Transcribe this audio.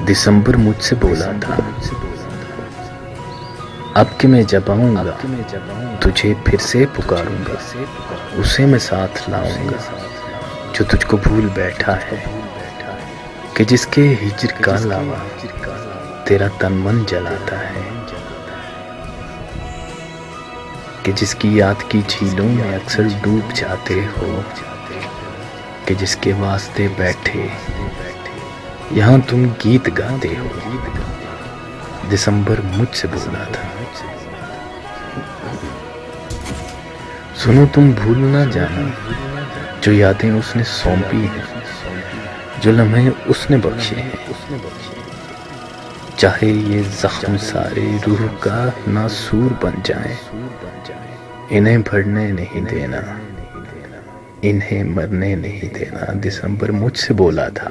दिसंबर मुझसे बोला था, अब कि मैं जब आऊंगा तुझे फिर से पुकारूंगा, उसे मैं साथ लाऊंगा जो तुझको भूल बैठा है, कि जिसके हिज्र का लावा तेरा तन मन जलाता है, कि जिसकी याद की झीलों में अक्सर डूब जाते हो, कि जिसके वास्ते बैठे यहाँ तुम गीत गाते हो। दिसंबर मुझसे बोला था, सुनो तुम भूल ना जाना जो यादें उसने सौंपी हैं, जो लम्हे उसने बख्शे हैं, चाहे ये जख्म सारे रूह का नासूर बन जाए, इन्हें भरने नहीं देना, इन्हें मरने नहीं देना। दिसंबर मुझसे बोला था।